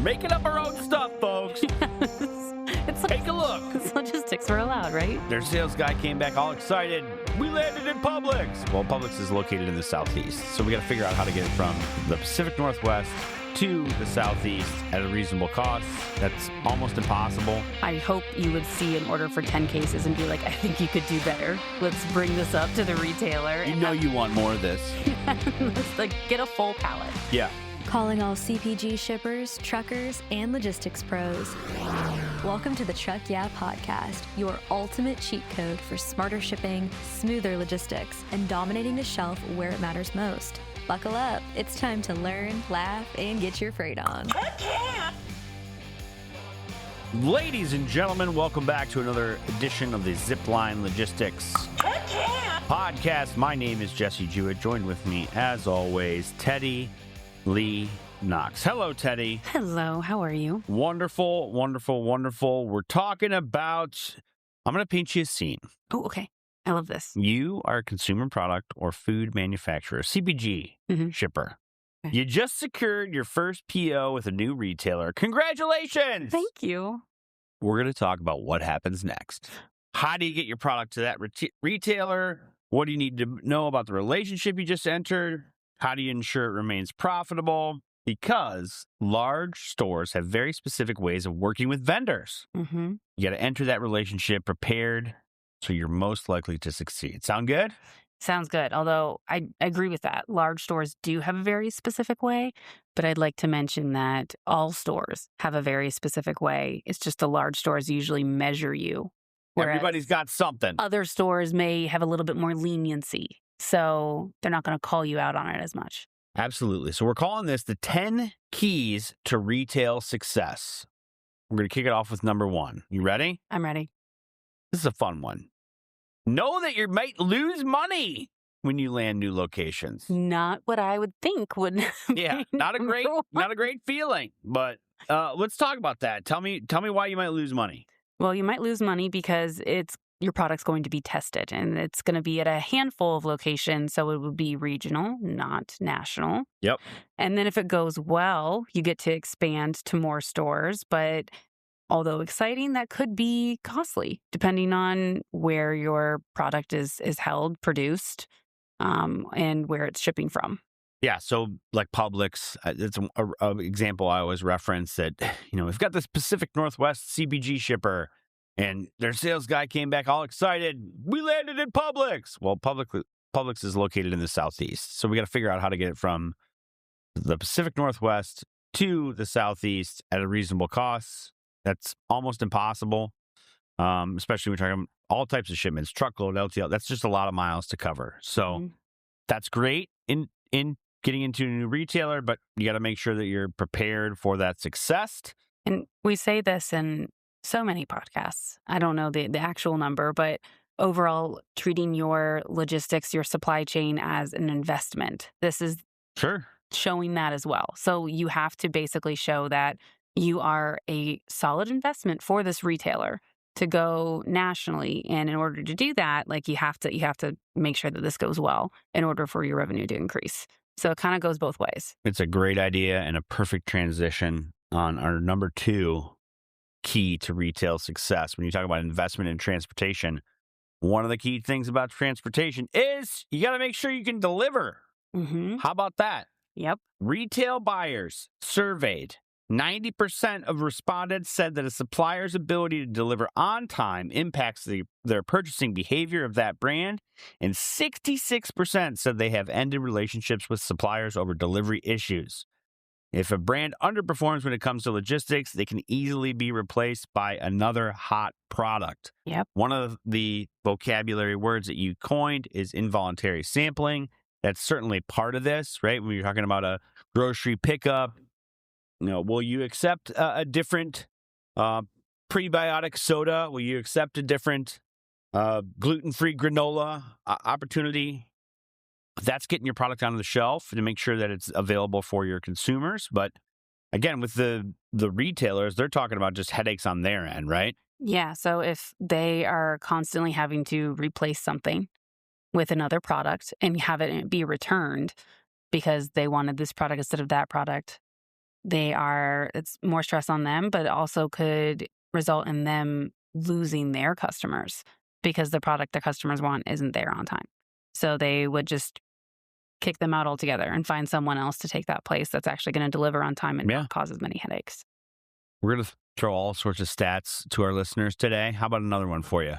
making up our own stuff, folks. Take a look. Logistics are allowed, right? Their sales guy came back all excited. We landed in Publix. Well, Publix is located in the Southeast, so we got to figure out how to get it from the Pacific Northwest to the Southeast at a reasonable cost. That's almost impossible. I hope you would see an order for 10 cases and be like, I think you could do better. Let's bring this up to the retailer. You know you want more of this. Let's get a full pallet. Yeah. Calling all CPG shippers, truckers, and logistics pros. Welcome to the Truck Yeah Podcast, your ultimate cheat code for smarter shipping, smoother logistics, and dominating the shelf where it matters most. Buckle up. It's time to learn, laugh, and get your freight on. Ladies and gentlemen, welcome back to another edition of the Zipline Logistics Podcast. My name is Jesse Jewett. Joined with me, as always, Teddy Lee Knox. Hello, Teddy. Hello, how are you? Wonderful, wonderful, wonderful. We're talking about, I'm going to paint you a scene. Oh, okay. I love this. You are a consumer product or food manufacturer, CPG shipper. Okay. You just secured your first PO with a new retailer. Congratulations! Thank you. We're going to talk about what happens next. How do you get your product to that retailer? What do you need to know about the relationship you just entered? How do you ensure it remains profitable? Because large stores have very specific ways of working with vendors. Mm-hmm. You got to enter that relationship prepared so you're most likely to succeed. Sound good? Sounds good. Although I agree with that. Large stores do have a very specific way, but I'd like to mention that all stores have a very specific way. It's just the large stores usually measure you. Everybody's got something. Other stores may have a little bit more leniency. So they're not going to call you out on it as much. Absolutely. So we're calling this the 10 keys to retail success. We're going to kick it off with number 1. You ready? I'm ready. This is a fun one. Know that you might lose money when you land new locations. Not what I would think would. Yeah, not a great feeling. But let's talk about that. Tell me why you might lose money. Well, you might lose money because your product's going to be tested, and it's going to be at a handful of locations, so it would be regional, not national. Yep. And then if it goes well, you get to expand to more stores, but although exciting, that could be costly, depending on where your product is held, produced, and where it's shipping from. Yeah, so like Publix, it's an example I always reference that, we've got this Pacific Northwest CPG shipper, and their sales guy came back all excited. We landed in Publix. Well, Publix is located in the Southeast, so we got to figure out how to get it from the Pacific Northwest to the Southeast at a reasonable cost. That's almost impossible, especially when we're talking all types of shipments, truckload, LTL. That's just a lot of miles to cover. So that's great in getting into a new retailer, but you got to make sure that you're prepared for that success. And we say this in so many podcasts. I don't know the actual number, but overall, treating your logistics, your supply chain as an investment. This is showing that as well. So you have to basically show that you are a solid investment for this retailer to go nationally. And in order to do that, you have to make sure that this goes well in order for your revenue to increase. So it kind of goes both ways. It's a great idea and a perfect transition on our number 2 key to retail success. When you talk about investment in transportation, one of the key things about transportation is you got to make sure you can deliver. Mm-hmm. How about that? Yep. Retail buyers surveyed, 90% of respondents said that a supplier's ability to deliver on time impacts their purchasing behavior of that brand, and 66% said they have ended relationships with suppliers over delivery issues. If a brand underperforms when it comes to logistics, they can easily be replaced by another hot product. Yep. One of the vocabulary words that you coined is involuntary sampling. That's certainly part of this, right? When you're talking about a grocery pickup, will you accept a different prebiotic soda? Will you accept a different gluten-free granola opportunity? That's getting your product onto the shelf to make sure that it's available for your consumers. But again, with the retailers, they're talking about just headaches on their end, right? Yeah. So if they are constantly having to replace something with another product and have it be returned because they wanted this product instead of that product, It's more stress on them, but it also could result in them losing their customers because the product the customers want isn't there on time. So they would just kick them out altogether and find someone else to take that place that's actually going to deliver on time and not cause as many headaches. We're going to throw all sorts of stats to our listeners today. How about another one for you?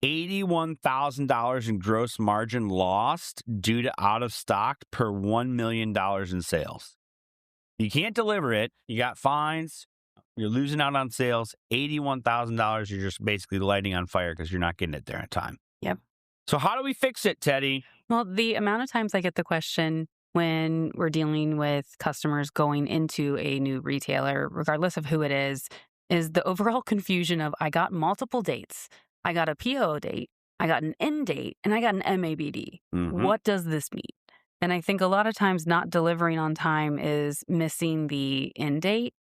$81,000 in gross margin lost due to out of stock per $1 million in sales. You can't deliver it. You got fines. You're losing out on sales. $81,000 you're just basically lighting on fire because you're not getting it there in time. Yep. So how do we fix it, Teddy? Well, the amount of times I get the question when we're dealing with customers going into a new retailer, regardless of who it is the overall confusion of I got multiple dates. I got a PO date, I got an end date, and I got an MABD. Mm-hmm. What does this mean? And I think a lot of times not delivering on time is missing the end date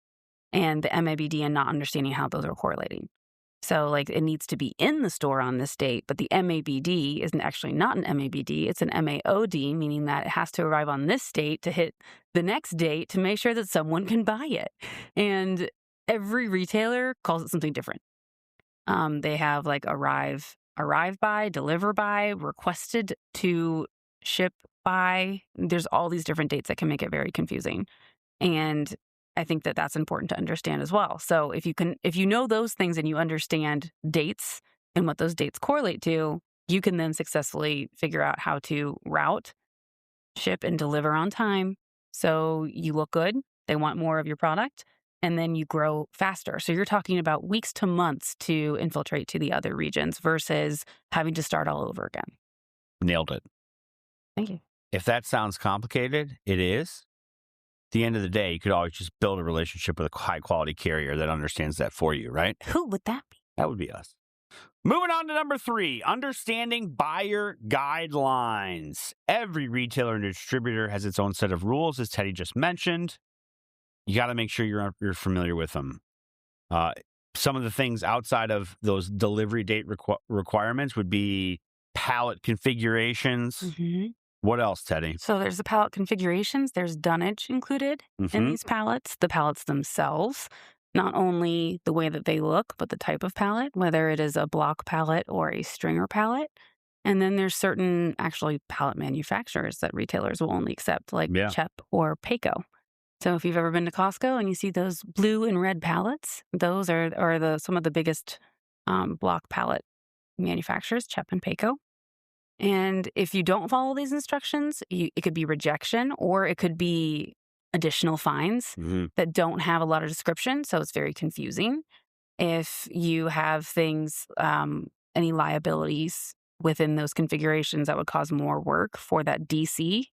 and the MABD and not understanding how those are correlating. So like it needs to be in the store on this date, but the MABD isn't actually not an MABD, it's an MAOD, meaning that it has to arrive on this date to hit the next date to make sure that someone can buy it. And every retailer calls it something different. They have like arrive by, deliver by, requested to ship by. There's all these different dates that can make it very confusing. And I think that that's important to understand as well. So if you know those things and you understand dates and what those dates correlate to, you can then successfully figure out how to route, ship, and deliver on time. So you look good. They want more of your product. And then you grow faster. So you're talking about weeks to months to infiltrate to the other regions versus having to start all over again. Nailed it. Thank you. If that sounds complicated, it is. At the end of the day, you could always just build a relationship with a high-quality carrier that understands that for you, right? Who would that be? That would be us. Moving on to number 3, understanding buyer guidelines. Every retailer and distributor has its own set of rules, as Teddy just mentioned. You got to make sure you're familiar with them. Some of the things outside of those delivery date requirements would be pallet configurations. Mm-hmm. What else, Teddy? So there's the pallet configurations. There's dunnage included in these pallets. The pallets themselves, not only the way that they look, but the type of pallet, whether it is a block pallet or a stringer pallet. And then there's certain actually pallet manufacturers that retailers will only accept, like CHEP or Payco. So if you've ever been to Costco and you see those blue and red pallets, those are some of the biggest block pallet manufacturers, CHEP and Payco. And if you don't follow these instructions, it could be rejection or it could be additional fines that don't have a lot of description. So it's very confusing. If you have things, any liabilities within those configurations that would cause more work for that DC,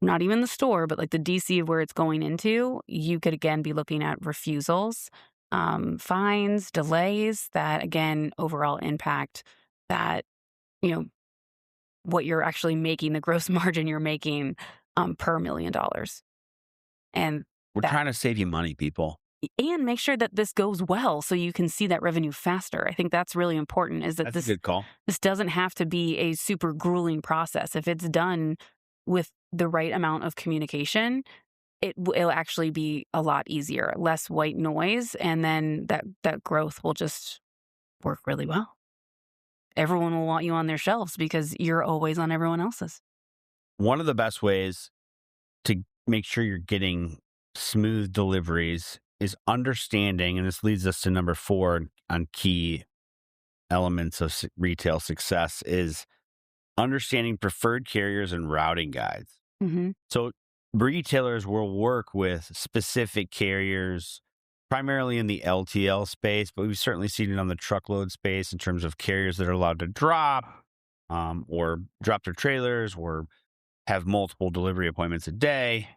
not even the store, but like the DC of where it's going into, you could again be looking at refusals, fines, delays that again overall impact that, what you're actually making, the gross margin you're making per $1 million. And we're trying to save you money, people. And make sure that this goes well so you can see that revenue faster. I think that's really important, is that that's a good call. This doesn't have to be a super grueling process. If it's done with the right amount of communication, it'll actually be a lot easier, less white noise, and then that growth will just work really well. Everyone will want you on their shelves because you're always on everyone else's. One of the best ways to make sure you're getting smooth deliveries is understanding, and this leads us to number 4 on key elements of retail success, is understanding preferred carriers and routing guides. Mm-hmm. So retailers will work with specific carriers, primarily in the LTL space, but we've certainly seen it on the truckload space in terms of carriers that are allowed to drop or drop their trailers or have multiple delivery appointments a day.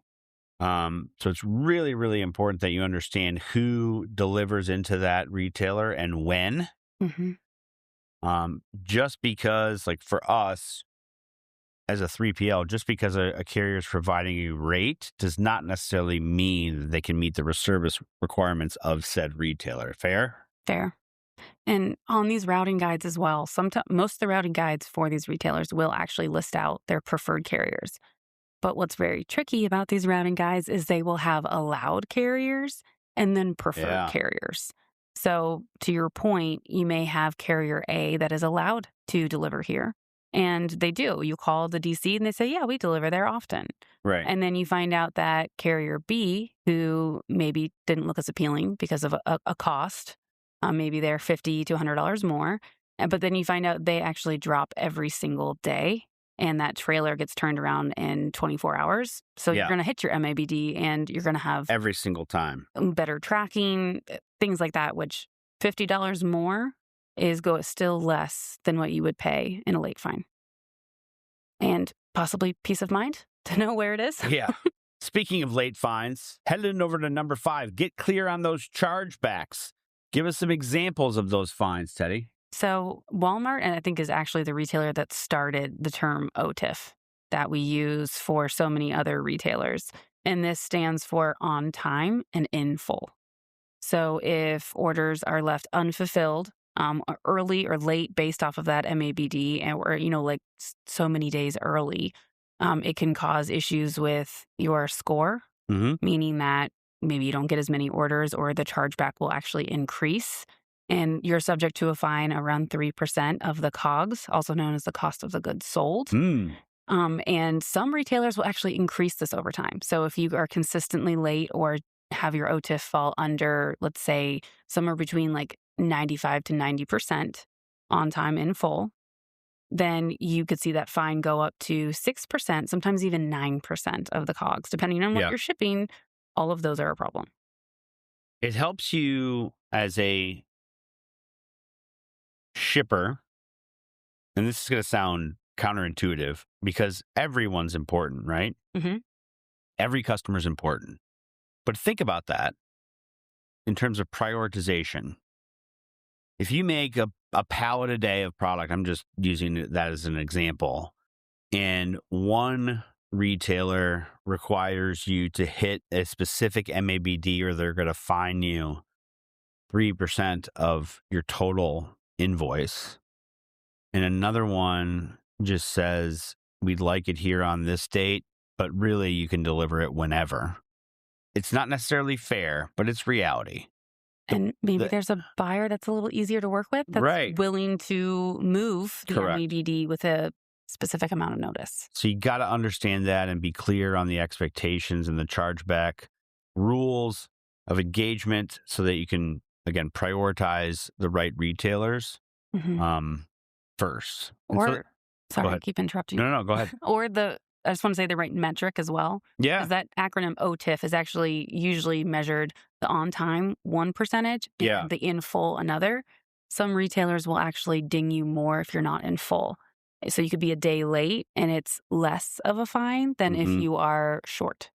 So it's really, really important that you understand who delivers into that retailer and when. Mm-hmm. Just because, like for us, as a 3PL, just because a carrier is providing a rate does not necessarily mean that they can meet the service requirements of said retailer. Fair? Fair. And on these routing guides as well, most of the routing guides for these retailers will actually list out their preferred carriers. But what's very tricky about these routing guides is they will have allowed carriers and then preferred carriers. So to your point, you may have carrier A that is allowed to deliver here. And they do. You call the DC and they say, yeah, we deliver there often. Right. And then you find out that carrier B, who maybe didn't look as appealing because of a cost, maybe they're $50 to $100 more. But then you find out they actually drop every single day. And that trailer gets turned around in 24 hours. So you're going to hit your MABD and you're going to have every single time better tracking, things like that, which $50 more is still less than what you would pay in a late fine. And possibly peace of mind to know where it is. Yeah. Speaking of late fines, heading over to number 5, get clear on those chargebacks. Give us some examples of those fines, Teddy. So Walmart, and I think is actually the retailer that started the term OTIF that we use for so many other retailers. And this stands for on time and in full. So if orders are left unfulfilled, early or late based off of that MABD, or, like so many days early, it can cause issues with your score, meaning that maybe you don't get as many orders or the chargeback will actually increase. And you're subject to a fine around 3% of the COGS, also known as the cost of the goods sold. And some retailers will actually increase this over time. So if you are consistently late or have your OTIF fall under, let's say, somewhere between like 95 to 90% on time in full, then you could see that fine go up to 6%, sometimes even 9% of the COGS, depending on what you're shipping. All of those are a problem. It helps you as a shipper, and this is going to sound counterintuitive because everyone's important, right? Every customer is important. But think about that in terms of prioritization. If you make a pallet a day of product, I'm just using that as an example, and one retailer requires you to hit a specific MABD or they're going to fine you 3% of your total invoice, and another one just says, we'd like it here on this date, but really you can deliver it whenever. It's not necessarily fair, but it's reality. And maybe there's a buyer that's a little easier to work with that's willing to move the MABD with a specific amount of notice. So you got to understand that and be clear on the expectations and the chargeback rules of engagement so that you can, again, prioritize the right retailers first. Or, sorry, I keep interrupting. No, go ahead. Or I just want to say the right metric as well. Yeah. Because that acronym OTIF is actually usually measured the on-time 1% and the in full another. Some retailers will actually ding you more if you're not in full. So you could be a day late and it's less of a fine than if you are short.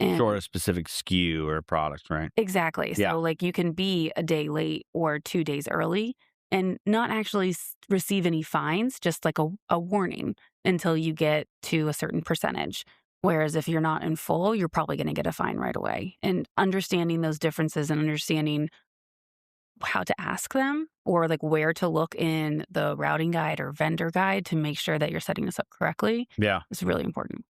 Short a specific SKU or product, right? Exactly. So like you can be a day late or 2 days early and not actually receive any fines, just like a warning until you get to a certain percentage. Whereas if you're not in full, you're probably going to get a fine right away. And understanding those differences and understanding how to ask them or like where to look in the routing guide or vendor guide to make sure that you're setting this up correctly is really important.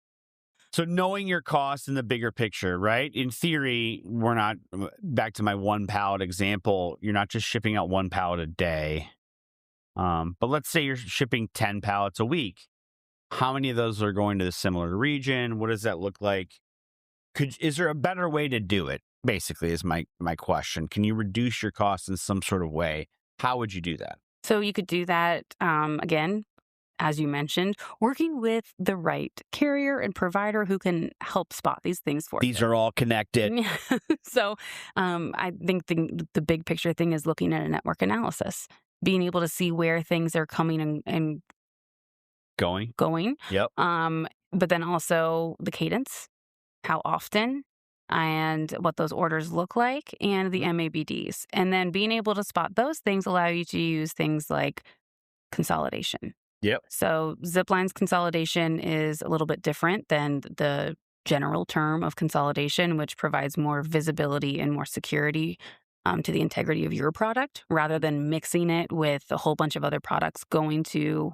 So knowing your costs in the bigger picture, right? In theory, we're not, back to my one pallet example, you're not just shipping out one pallet a day. But let's say you're shipping 10 pallets a week. How many of those are going to the similar region? What does that look like? Is there a better way to do it? Basically, is my question. Can you reduce your costs in some sort of way? How would you do that? So you could do that, again, as you mentioned, working with the right carrier and provider who can help spot these things for you. These are all connected. So I think the big picture thing is looking at a network analysis, being able to see where things are coming and going. Yep. But then also the cadence, how often, and what those orders look like, and the MABDs. And then being able to spot those things allow you to use things like consolidation. Yep. So Zipline's consolidation is a little bit different than the general term of consolidation, which provides more visibility and more security to the integrity of your product rather than mixing it with a whole bunch of other products going to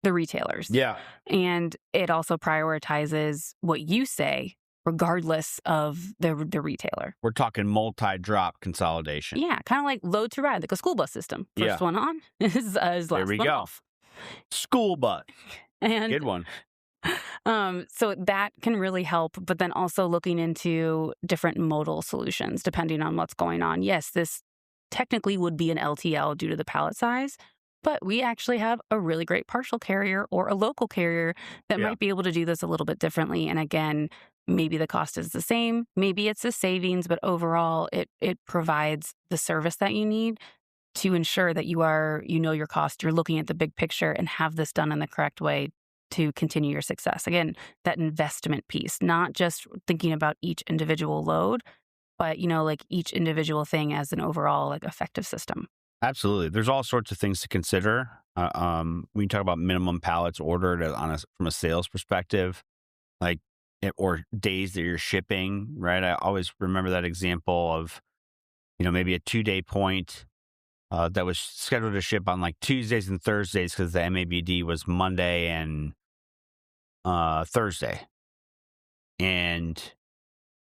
the retailers. Yeah. And it also prioritizes what you say, regardless of the retailer. We're talking multi-drop consolidation. Yeah, kind of like load to ride, like a school bus system. First one on is last there we one go. off. School bus. And good one. So that can really help, but then also looking into different modal solutions depending on what's going on. Yes, this technically would be an LTL due to the pallet size, but we actually have a really great partial carrier or a local carrier that might be able to do this a little bit differently. And again, maybe the cost is the same, maybe it's a savings, but overall it provides the service that you need to ensure that you know your cost, you're looking at the big picture and have this done in the correct way to continue your success. Again, that investment piece, not just thinking about each individual load, but, like each individual thing as an overall like effective system. Absolutely. There's all sorts of things to consider. When you talk about minimum pallets ordered from a sales perspective, or days that you're shipping, right? I always remember that example of, maybe a 2-day point that was scheduled to ship on like Tuesdays and Thursdays because the MABD was Monday and Thursday. And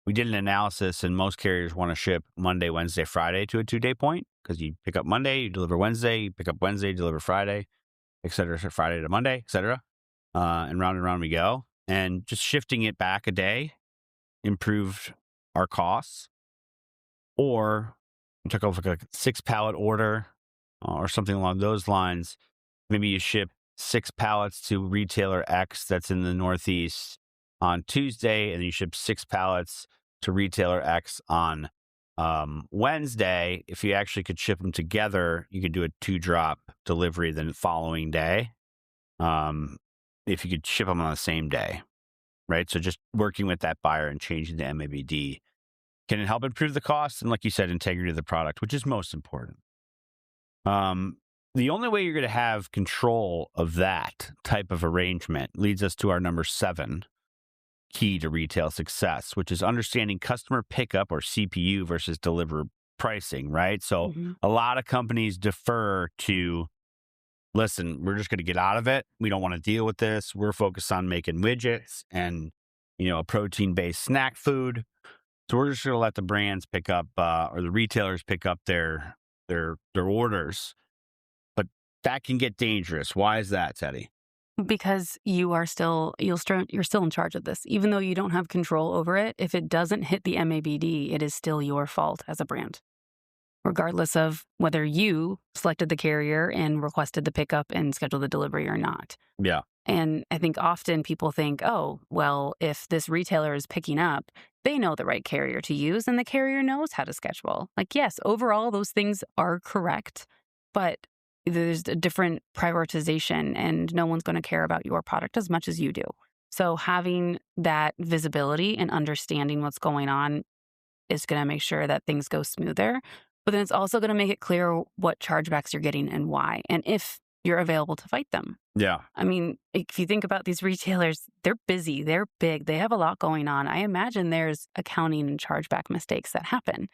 we did an analysis, and most carriers want to ship Monday, Wednesday, Friday to a 2-day point because you pick up Monday, you deliver Wednesday, you pick up Wednesday, you deliver Friday, et cetera, so Friday to Monday, et cetera. And round we go. And just shifting it back a day improved our costs. Or you took off like a 6-pallet order or something along those lines. Maybe you ship 6 pallets to retailer X that's in the Northeast on Tuesday, and you ship 6 pallets to retailer X on Wednesday. If you actually could ship them together, you could do a 2-drop delivery the following day. If you could ship them on the same day, right? So just working with that buyer and changing the MABD can help improve the cost and, like you said, integrity of the product, which is most important. The only way you're going to have control of that type of arrangement leads us to our number 7 key to retail success, which is understanding customer pickup or CPU versus deliver pricing, right? So a lot of companies defer to, listen, we're just going to get out of it. We don't want to deal with this. We're focused on making widgets and, a protein-based snack food. So we're just going to let the brands pick up or the retailers pick up their orders. But that can get dangerous. Why is that, Teddy? Because you're still in charge of this. Even though you don't have control over it, if it doesn't hit the MABD, it is still your fault as a brand, regardless of whether you selected the carrier and requested the pickup and scheduled the delivery or not. Yeah. And I think often people think, oh, well, if this retailer is picking up, they know the right carrier to use and the carrier knows how to schedule. Like, yes, overall, those things are correct, but there's a different prioritization and no one's going to care about your product as much as you do. So having that visibility and understanding what's going on is going to make sure that things go smoother. But then it's also going to make it clear what chargebacks you're getting and why, and if you're available to fight them. Yeah. I mean, if you think about these retailers, they're busy, they're big, they have a lot going on. I imagine there's accounting and chargeback mistakes that happen.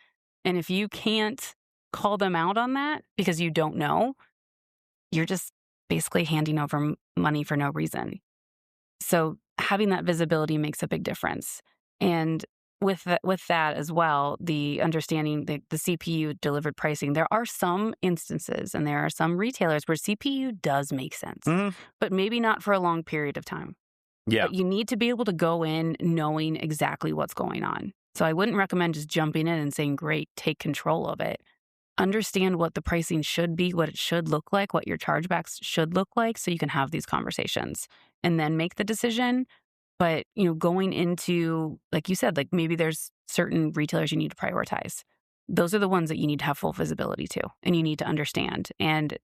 And if you can't call them out on that because you don't know, you're just basically handing over money for no reason. So having that visibility makes a big difference. And with that as well, the understanding the CPU delivered pricing, there are some instances and there are some retailers where CPU does make sense, but maybe not for a long period of time. Yeah. But you need to be able to go in knowing exactly what's going on. So I wouldn't recommend just jumping in and saying, great, take control of it. Understand what the pricing should be, what it should look like, what your chargebacks should look like, so you can have these conversations and then make the decision. But, going into, like you said, like maybe there's certain retailers you need to prioritize. Those are the ones that you need to have full visibility to and you need to understand. And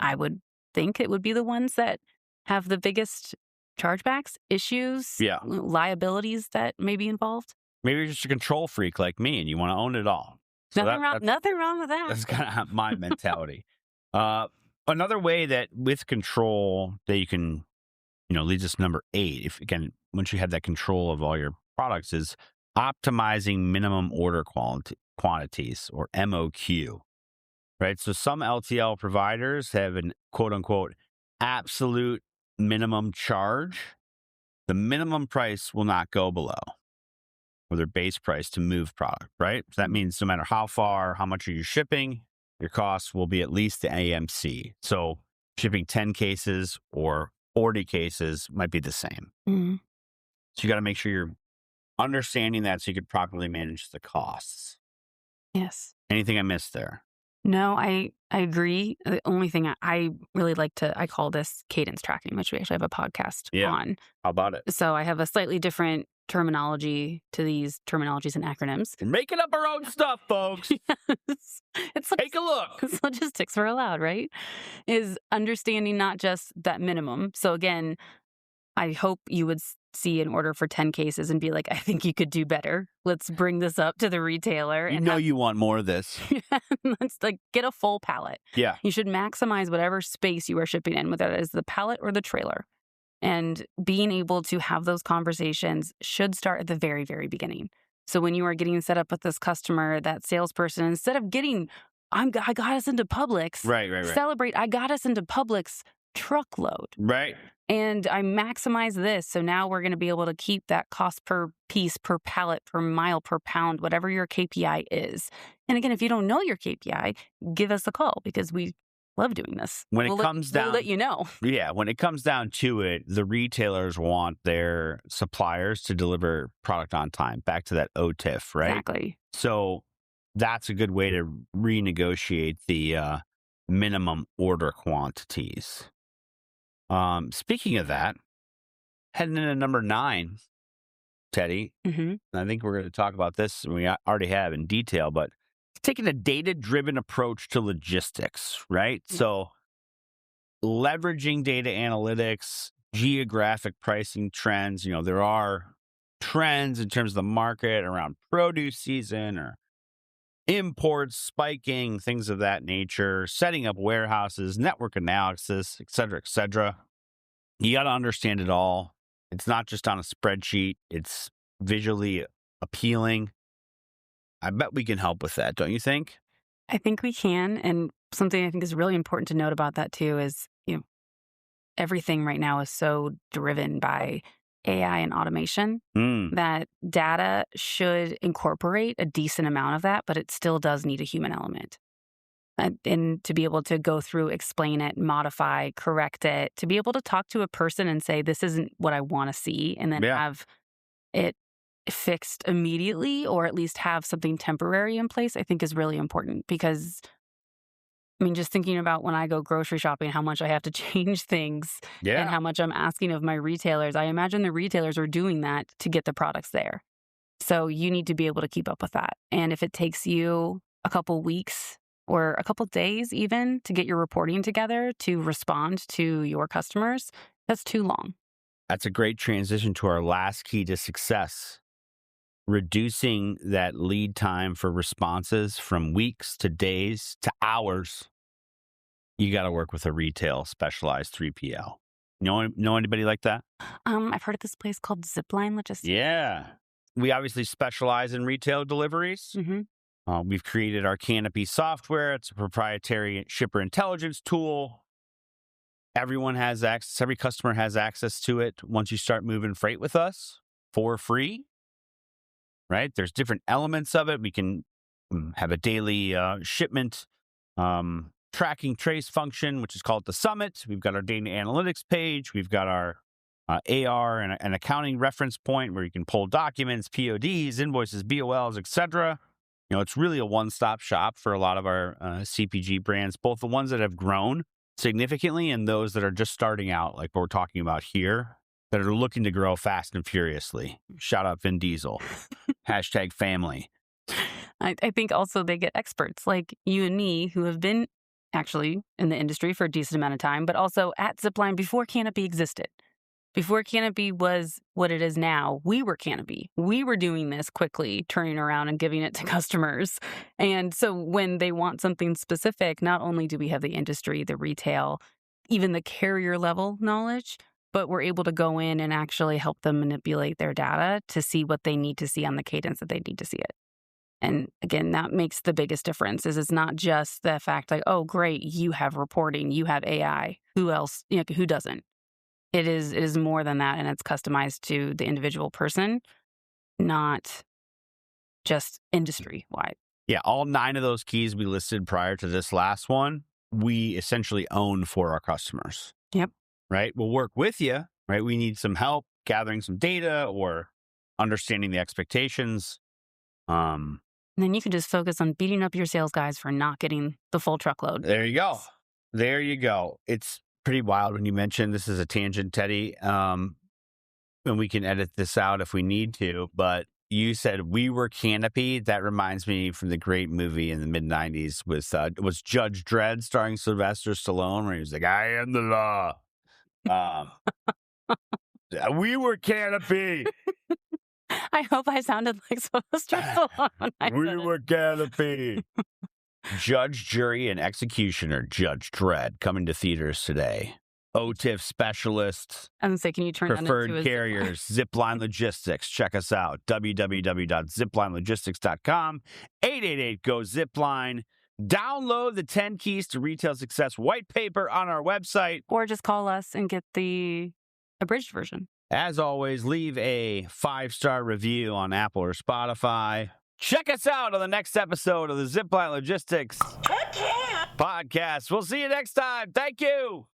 I would think it would be the ones that have the biggest chargebacks, issues, liabilities that may be involved. Maybe you're just a control freak like me and you want to own it all. So nothing wrong with that. That's kind of my mentality. Another way that with control that you can, leads us to number 8. If again, once you have that control of all your products, is optimizing minimum order quantities or MOQ, right? So some LTL providers have an quote unquote absolute minimum charge, the minimum price will not go below, or their base price to move product, right? So that means no matter how far, how much are you shipping, your costs will be at least the AMC. So shipping 10 cases or 40 cases might be the same. Mm-hmm. So you got to make sure you're understanding that so you can properly manage the costs. Yes. Anything I missed there? No, I agree. The only thing I really like I call this cadence tracking, which we actually have a podcast on. How about it? So I have a slightly different terminology to these terminologies and acronyms. We're making up our own stuff, folks. Yes. Take a look. It's logistics, we're allowed, right? Is understanding not just that minimum. So again, I hope you would see an order for 10 cases and be like, I think you could do better. Let's bring this up to the retailer. You want more of this. Let's get a full pallet. Yeah. You should maximize whatever space you are shipping in, whether it is the pallet or the trailer. And being able to have those conversations should start at the very, very beginning. So when you are getting set up with this customer, that salesperson, instead of getting, I got us into Publix. Right. Celebrate, I got us into Publix truckload. Right. And I maximize this. So now we're going to be able to keep that cost per piece, per pallet, per mile, per pound, whatever your KPI is. And again, if you don't know your KPI, give us a call because we love doing this. We'll let you know. Yeah. When it comes down to it, the retailers want their suppliers to deliver product on time. Back to that OTIF, right? Exactly. So that's a good way to renegotiate the minimum order quantities. Speaking of that, heading into number 9, Teddy, Mm-hmm. I think we're going to talk about this, and we already have in detail, but taking a data-driven approach to logistics, right? Mm-hmm. So leveraging data analytics, geographic pricing trends, there are trends in terms of the market around produce season or imports spiking, things of that nature, setting up warehouses, network analysis, et cetera, et cetera. You got to understand it all. It's not just on a spreadsheet. It's visually appealing. I bet we can help with that, don't you think? I think we can. And something I think is really important to note about that too is, everything right now is so driven by AI and automation that data should incorporate a decent amount of that, but it still does need a human element. And to be able to go through, explain it, modify, correct it, to be able to talk to a person and say, this isn't what I want to see, and then have it fixed immediately or at least have something temporary in place, I think is really important because just thinking about when I go grocery shopping, how much I have to change things and how much I'm asking of my retailers. I imagine the retailers are doing that to get the products there. So you need to be able to keep up with that. And if it takes you a couple weeks or a couple days even to get your reporting together to respond to your customers, that's too long. That's a great transition to our last key to success. Reducing that lead time for responses from weeks to days to hours. You got to work with a retail specialized 3PL. Know anybody like that? I've heard of this place called Zipline Logistics. Yeah. We obviously specialize in retail deliveries. Mm-hmm. We've created our Canopy software. It's a proprietary shipper intelligence tool. Everyone has access. Every customer has access to it once you start moving freight with us for free. Right? There's different elements of it. We can have a daily shipment tracking trace function, which is called the Summit. We've got our data analytics page. We've got our AR and an accounting reference point where you can pull documents, PODs, invoices, BOLs, etc. It's really a one-stop shop for a lot of our CPG brands, both the ones that have grown significantly and those that are just starting out, like what we're talking about here, that are looking to grow fast and furiously. Shout out Vin Diesel. Hashtag family. I think also they get experts like you and me who have been actually in the industry for a decent amount of time, but also at Zipline before Canopy existed. Before Canopy was what it is now, we were Canopy. We were doing this quickly, turning around and giving it to customers. And so when they want something specific, not only do we have the industry, the retail, even the carrier level knowledge, but we're able to go in and actually help them manipulate their data to see what they need to see on the cadence that they need to see it. And again, that makes the biggest difference is it's not just the fact like, oh, great, you have reporting, you have AI. Who else, who doesn't? It is more than that, and it's customized to the individual person, not just industry-wide. Yeah, all 9 of those keys we listed prior to this last one, we essentially own for our customers. Yep. Right? We'll work with you, right? We need some help gathering some data or understanding the expectations. And then you can just focus on beating up your sales guys for not getting the full truckload. There you go. There you go. It's pretty wild when you mention this is a tangent, Teddy. And we can edit this out if we need to, but you said we were Canopy. That reminds me from the great movie in the mid-90s with was Judge Dredd starring Sylvester Stallone, where he was like, "I am the law." We were Canopy. I hope I sounded like Sylvester Stallone when I We said were Canopy. Judge, Jury, and Executioner, Judge Dredd, coming to theaters today. OTIF specialists, I was going to say, can you turn that into preferred carriers, Zipline Logistics. Check us out, www.ziplinelogistics.com, 888-GO-ZIPLINE. Download the 10 Keys to Retail Success white paper on our website. Or just call us and get the abridged version. As always, leave a 5-star review on Apple or Spotify. Check us out on the next episode of the Zipline Logistics podcast. We'll see you next time. Thank you.